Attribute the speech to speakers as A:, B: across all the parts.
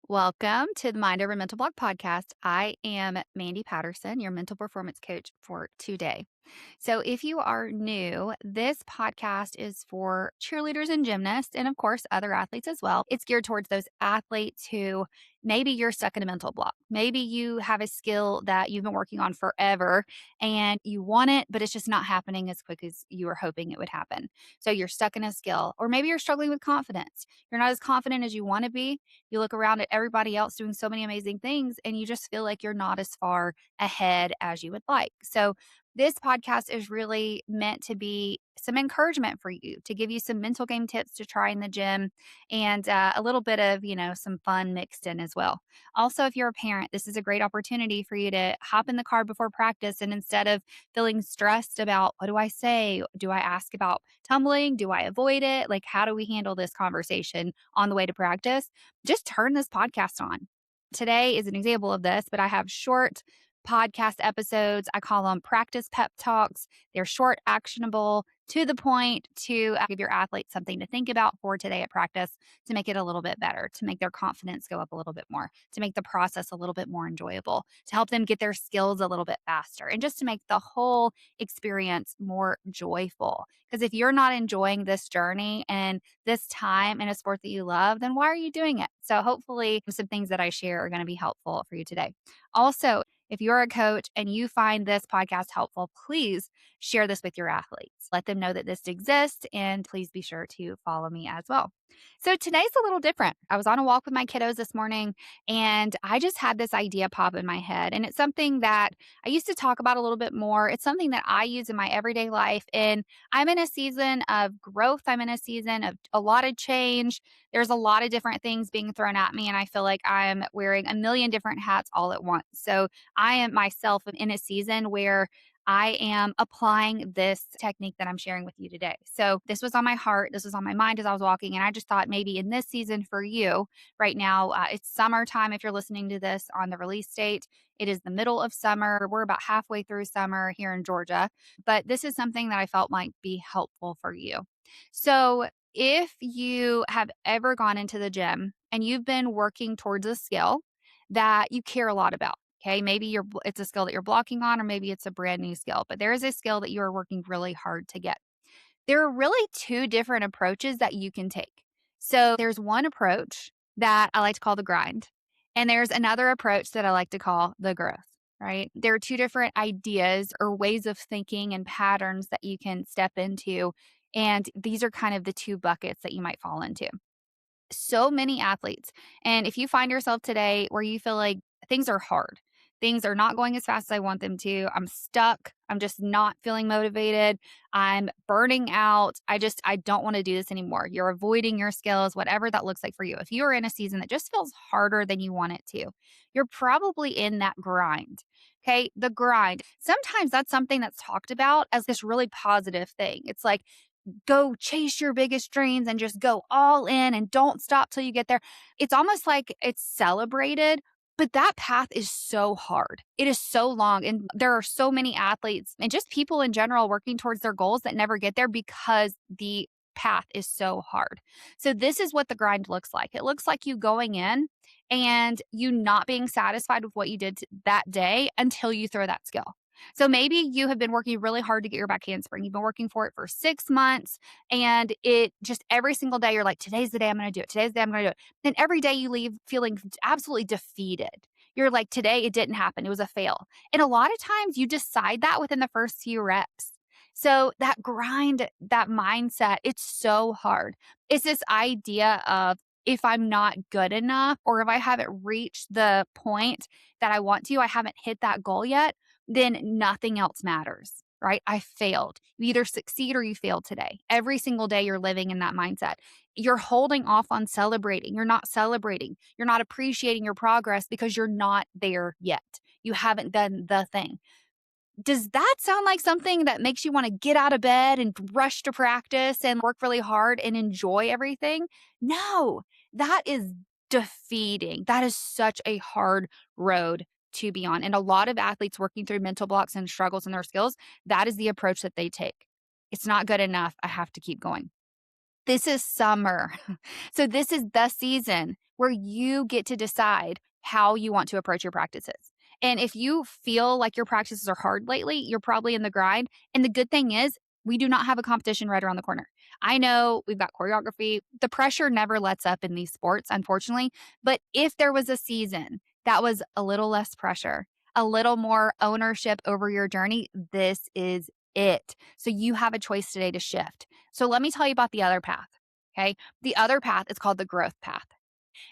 A: Welcome to the Mind Over Mental Block podcast. I am Mandy Patterson, your mental performance coach for today. So, if you are new, this podcast is for cheerleaders and gymnasts, and of course, other athletes as well. It's geared towards those athletes who maybe you're stuck in a mental block. Maybe you have a skill that you've been working on forever and you want it, but it's just not happening as quick as you were hoping it would happen. So, you're stuck in a skill, or maybe you're struggling with confidence. You're not as confident as you want to be. You look around at everybody else doing so many amazing things, and you just feel like you're not as far ahead as you would like. So, this podcast is really meant to be some encouragement for you, to give you some mental game tips to try in the gym and a little bit of, some fun mixed in as well. Also, if you're a parent, this is a great opportunity for you to hop in the car before practice. And instead of feeling stressed about what do I say? Do I ask about tumbling? Do I avoid it? Like, how do we handle this conversation on the way to practice? Just turn this podcast on. Today is an example of this, but I have short podcast episodes. I call them practice pep talks. They're short, actionable, to the point, to give your athletes something to think about for today at practice to make it a little bit better, to make their confidence go up a little bit more, to make the process a little bit more enjoyable, to help them get their skills a little bit faster, and just to make the whole experience more joyful. Because if you're not enjoying this journey and this time in a sport that you love, then why are you doing it? So hopefully some things that I share are going to be helpful for you today. Also, if you're a coach and you find this podcast helpful, please share this with your athletes. Let them know that this exists, and please be sure to follow me as well. So today's a little different. I was on a walk with my kiddos this morning, and I just had this idea pop in my head. And it's something that I used to talk about a little bit more. It's something that I use in my everyday life. And I'm in a season of growth, I'm in a season of a lot of change. There's a lot of different things being thrown at me, and I feel like I'm wearing a million different hats all at once. So I am myself in a season where I am applying this technique that I'm sharing with you today. So, this was on my heart. This was on my mind as I was walking. And I just thought maybe in this season for you right now, it's summertime. If you're listening to this on the release date, it is the middle of summer. We're about halfway through summer here in Georgia. But this is something that I felt might be helpful for you. So, if you have ever gone into the gym and you've been working towards a skill that you care a lot about, okay, maybe it's a skill that you're blocking on, or maybe it's a brand new skill, but there is a skill that you are working really hard to get. There are really two different approaches that you can take. So there's one approach that I like to call the grind, and there's another approach that I like to call the growth, right? There are two different ideas or ways of thinking and patterns that you can step into. And these are kind of the two buckets that you might fall into. So many athletes. And if you find yourself today where you feel like things are hard, things are not going as fast as I want them to, I'm stuck, I'm just not feeling motivated, I'm burning out, I don't want to do this anymore. You're avoiding your skills, whatever that looks like for you. If you are in a season that just feels harder than you want it to, you're probably in that grind. Okay, the grind. Sometimes that's something that's talked about as this really positive thing. It's like, go chase your biggest dreams and just go all in and don't stop till you get there. It's almost like it's celebrated, but that path is so hard. It is so long. And there are so many athletes and just people in general working towards their goals that never get there because the path is so hard. So, this is what the grind looks like. It looks like you going in and you not being satisfied with what you did that day until you throw that skill. So maybe you have been working really hard to get your back handspring. You've been working for it for 6 months, and it just every single day you're like, today's the day I'm going to do it. Today's the day I'm going to do it. And every day you leave feeling absolutely defeated. You're like, today it didn't happen. It was a fail. And a lot of times you decide that within the first few reps. So that grind, that mindset, it's so hard. It's this idea of, if I'm not good enough, or if I haven't reached the point that I want to, I haven't hit that goal yet, then nothing else matters, right? I failed. You either succeed or you fail today. Every single day you're living in that mindset. You're holding off on celebrating. You're not celebrating. You're not appreciating your progress because you're not there yet. You haven't done the thing. Does that sound like something that makes you want to get out of bed and rush to practice and work really hard and enjoy everything? No, that is defeating. That is such a hard road to be on. And a lot of athletes working through mental blocks and struggles in their skills, that is the approach that they take. It's not good enough. I have to keep going. This is summer. So this is the season where you get to decide how you want to approach your practices. And if you feel like your practices are hard lately, you're probably in the grind. And the good thing is, we do not have a competition right around the corner. I know we've got choreography. The pressure never lets up in these sports, unfortunately. But if there was a season that was a little less pressure, a little more ownership over your journey, this is it. So you have a choice today to shift. So let me tell you about the other path. Okay. The other path is called the growth path.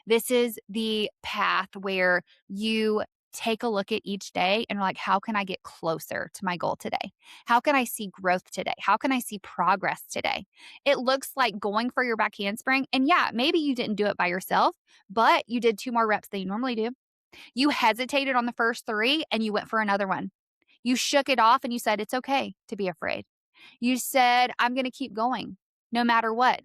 A: This is the path where you take a look at each day and are like, how can I get closer to my goal today? How can I see growth today? How can I see progress today? It looks like going for your back handspring. And yeah, maybe you didn't do it by yourself, but you did 2 more reps than you normally do. You hesitated on the first 3 and you went for another one. You shook it off and you said, it's okay to be afraid. You said, I'm going to keep going no matter what.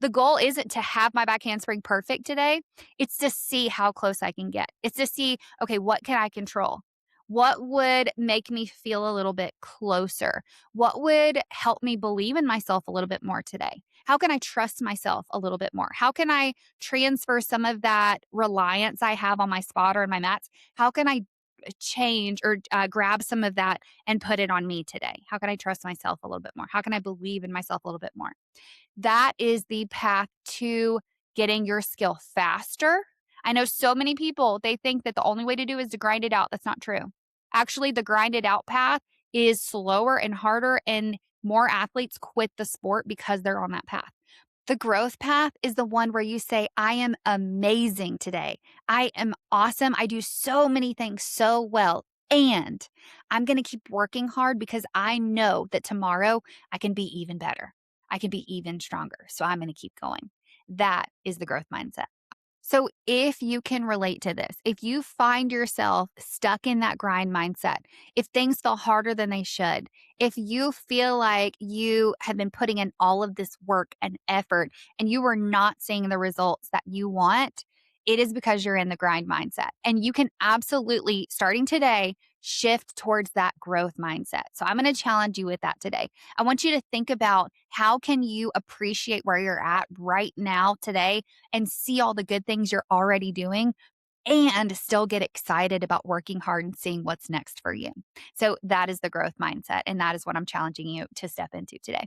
A: The goal isn't to have my back handspring perfect today. It's to see how close I can get. It's to see, okay, what can I control? What would make me feel a little bit closer? What would help me believe in myself a little bit more today? How can I trust myself a little bit more? How can I transfer some of that reliance I have on my spotter and my mats? How can I change or grab some of that and put it on me today? How can I trust myself a little bit more? How can I believe in myself a little bit more? That is the path to getting your skill faster. I know so many people, they think that the only way to do is to grind it out. That's not true. Actually, the grind it out path is slower and harder, and more athletes quit the sport because they're on that path. The growth path is the one where you say, I am amazing today. I am awesome. I do so many things so well. And I'm going to keep working hard because I know that tomorrow I can be even better. I can be even stronger. So I'm going to keep going. That is the growth mindset. So if you can relate to this, if you find yourself stuck in that grind mindset, if things feel harder than they should, if you feel like you have been putting in all of this work and effort and you are not seeing the results that you want, it is because you're in the grind mindset. And you can absolutely, starting today, shift towards that growth mindset. So I'm going to challenge you with that today. I want you to think about how can you appreciate where you're at right now today and see all the good things you're already doing and still get excited about working hard and seeing what's next for you. So that is the growth mindset. And that is what I'm challenging you to step into today.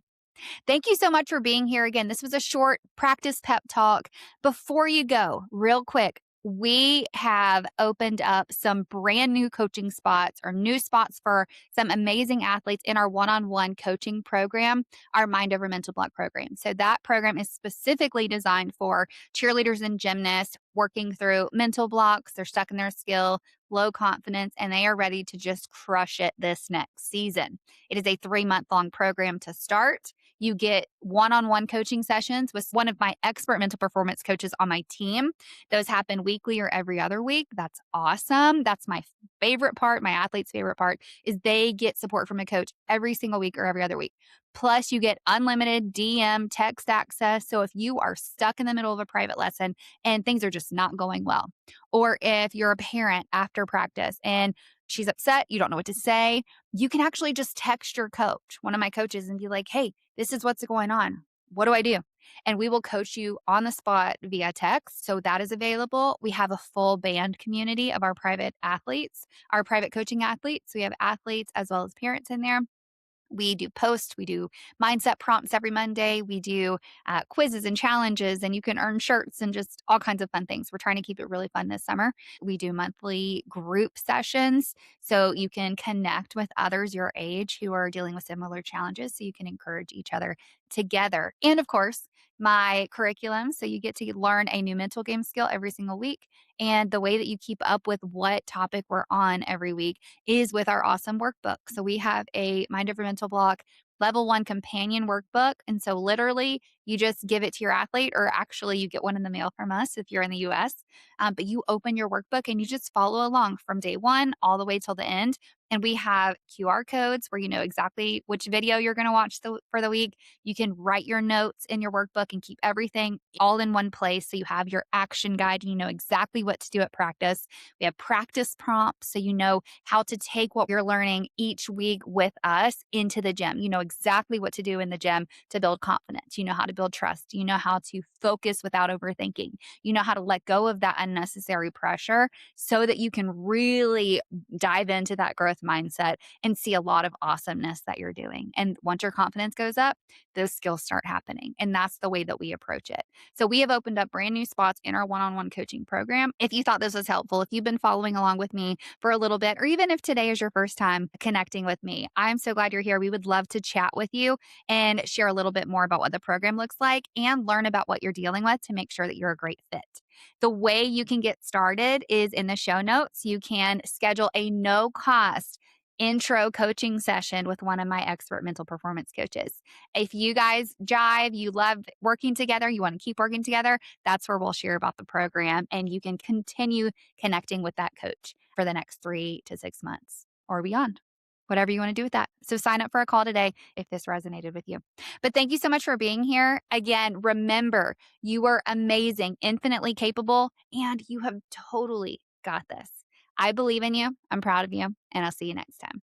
A: Thank you so much for being here again. This was a short practice pep talk. Before you go, real quick, we have opened up some brand new coaching spots or new spots for some amazing athletes in our one-on-one coaching program, our Mind Over Mental Block program. So that program is specifically designed for cheerleaders and gymnasts working through mental blocks. They're stuck in their skill, low confidence, and they are ready to just crush it this next season. It is a 3-month-long program to start. You get one-on-one coaching sessions with one of my expert mental performance coaches on my team. Those happen weekly or every other week. That's awesome. That's my favorite part. My athlete's favorite part is they get support from a coach every single week or every other week. Plus, you get unlimited DM text access. So if you are stuck in the middle of a private lesson and things are just not going well, or if you're a parent after practice and she's upset, you don't know what to say, you can actually just text your coach, one of my coaches, and be like, hey, this is what's going on. What do I do? And we will coach you on the spot via text. So that is available. We have a full band community of our private athletes, our private coaching athletes. We have athletes as well as parents in there. We do posts, we do mindset prompts every Monday. We do quizzes and challenges, and you can earn shirts and just all kinds of fun things. We're trying to keep it really fun this summer. We do monthly group sessions so you can connect with others your age who are dealing with similar challenges so you can encourage each other together. And of course, my curriculum. So you get to learn a new mental game skill every single week. And the way that you keep up with what topic we're on every week is with our awesome workbook. So we have a Mind Over Mental Block level 1 companion workbook. And so literally you just give it to your athlete, or actually you get one in the mail from us if you're in the US. But you open your workbook and you just follow along from day 1 all the way till the end. And we have QR codes where you know exactly which video you're going to watch for the week. You can write your notes in your workbook and keep everything all in one place. So you have your action guide and you know exactly what to do at practice. We have practice prompts so you know how to take what you're learning each week with us into the gym. You know exactly what to do in the gym to build confidence. You know how to build build trust. You know how to focus without overthinking. You know how to let go of that unnecessary pressure so that you can really dive into that growth mindset and see a lot of awesomeness that you're doing. And once your confidence goes up, those skills start happening. And that's the way that we approach it. So we have opened up brand new spots in our one-on-one coaching program. If you thought this was helpful, if you've been following along with me for a little bit, or even if today is your first time connecting with me, I'm so glad you're here. We would love to chat with you and share a little bit more about what the program looks like and learn about what you're dealing with to make sure that you're a great fit. The way you can get started is in the show notes. You can schedule a no cost intro coaching session with one of my expert mental performance coaches. If you guys jive, you love working together, you want to keep working together, that's where we'll share about the program and you can continue connecting with that coach for the next 3 to 6 months or beyond. Whatever you want to do with that. So sign up for a call today if this resonated with you. But thank you so much for being here. Again, remember, you are amazing, infinitely capable, and you have totally got this. I believe in you. I'm proud of you, and I'll see you next time.